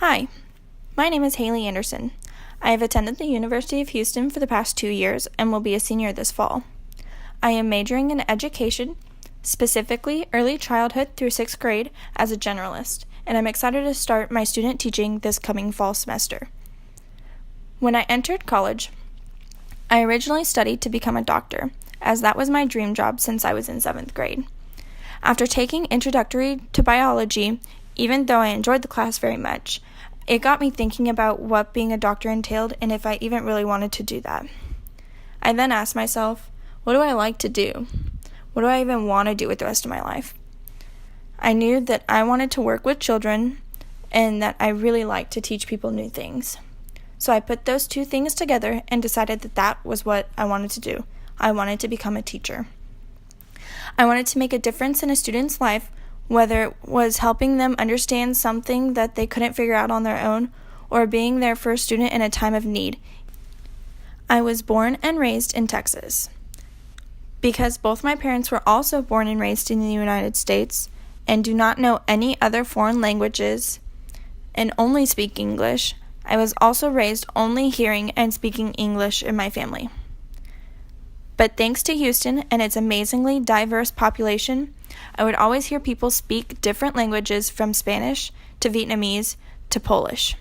Hi, my name is Haley Anderson. I have attended the University of Houston for the past 2 years and will be a senior this fall. I am majoring in education, specifically early childhood through 6th grade as a generalist, and I'm excited to start my student teaching this coming fall semester. When I entered college, I originally studied to become a doctor, as that was my dream job since I was in 7th grade. After taking introductory to biology, even though I enjoyed the class very much, it got me thinking about what being a doctor entailed and if I even really wanted to do that. I then asked myself, what do I like to do? What do I even want to do with the rest of my life? I knew that I wanted to work with children and that I really liked to teach people new things. So I put those two things together and decided that that was what I wanted to do. I wanted to become a teacher. I wanted to make a difference in a student's life, whether it was helping them understand something that they couldn't figure out on their own, or being there for a student in a time of need. I was born and raised in Texas. Because both my parents were also born and raised in the United States and do not know any other foreign languages and only speak English, I was also raised only hearing and speaking English in my family. But thanks to Houston and its amazingly diverse population, I would always hear people speak different languages from Spanish to Vietnamese to Polish.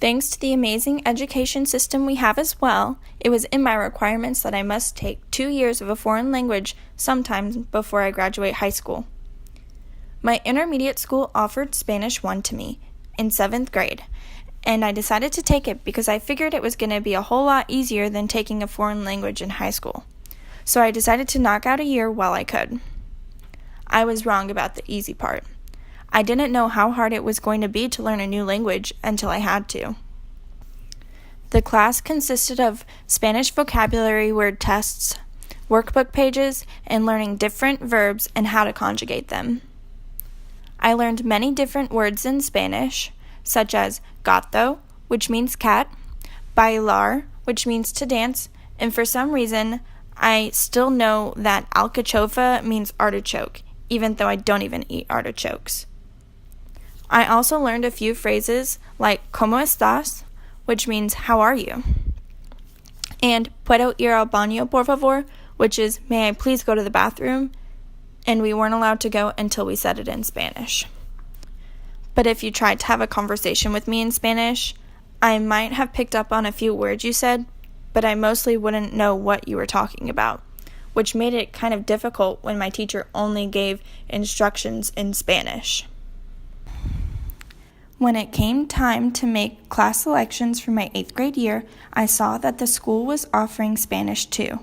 Thanks to the amazing education system we have as well, it was in my requirements that I must take 2 years of a foreign language sometime before I graduate high school. My intermediate school offered Spanish 1 to me in 7th grade, and I decided to take it because I figured it was going to be a whole lot easier than taking a foreign language in high school. So I decided to knock out a year while I could. I was wrong about the easy part. I didn't know how hard it was going to be to learn a new language until I had to. The class consisted of Spanish vocabulary word tests, workbook pages, and learning different verbs and how to conjugate them. I learned many different words in Spanish, such as gato, which means cat, bailar, which means to dance, and for some reason, I still know that alcachofa means artichoke, even though I don't even eat artichokes. I also learned a few phrases like ¿Cómo estás?, which means how are you? And ¿Puedo ir al baño, por favor?, which is may I please go to the bathroom? And we weren't allowed to go until we said it in Spanish. But if you tried to have a conversation with me in Spanish, I might have picked up on a few words you said, but I mostly wouldn't know what you were talking about, which made it kind of difficult when my teacher only gave instructions in Spanish. When it came time to make class selections for my 8th grade year, I saw that the school was offering Spanish 2.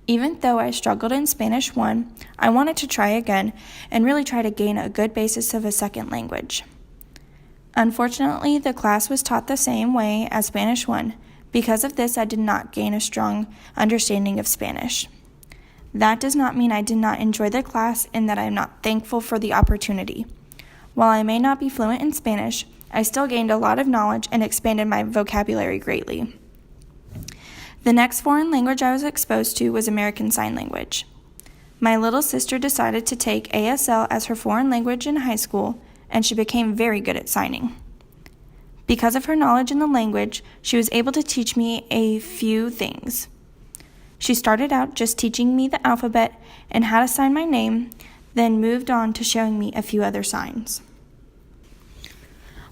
Even though I struggled in Spanish 1, I wanted to try again and really try to gain a good basis of a second language. Unfortunately, the class was taught the same way as Spanish 1. Because of this, I did not gain a strong understanding of Spanish. That does not mean I did not enjoy the class and that I am not thankful for the opportunity. While I may not be fluent in Spanish, I still gained a lot of knowledge and expanded my vocabulary greatly. The next foreign language I was exposed to was American Sign Language. My little sister decided to take ASL as her foreign language in high school, and she became very good at signing. Because of her knowledge in the language, she was able to teach me a few things. She started out just teaching me the alphabet and how to sign my name, then moved on to showing me a few other signs.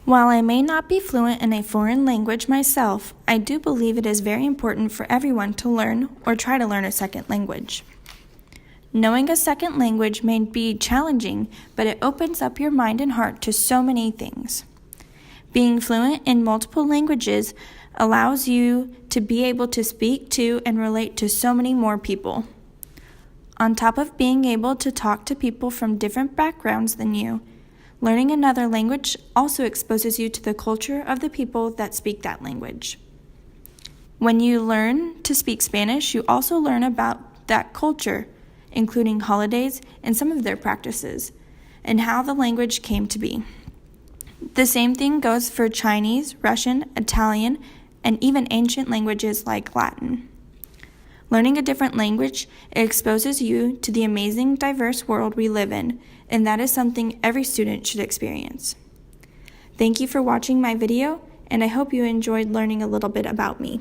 While I may not be fluent in a foreign language myself, I do believe it is very important for everyone to learn or try to learn a second language. Knowing a second language may be challenging, but it opens up your mind and heart to so many things. Being fluent in multiple languages allows you to be able to speak to and relate to so many more people. On top of being able to talk to people from different backgrounds than you, learning another language also exposes you to the culture of the people that speak that language. When you learn to speak Spanish, you also learn about that culture, including holidays and some of their practices, and how the language came to be. The same thing goes for Chinese, Russian, Italian, and even ancient languages like Latin. Learning a different language exposes you to the amazing, diverse world we live in, and that is something every student should experience. Thank you for watching my video, and I hope you enjoyed learning a little bit about me.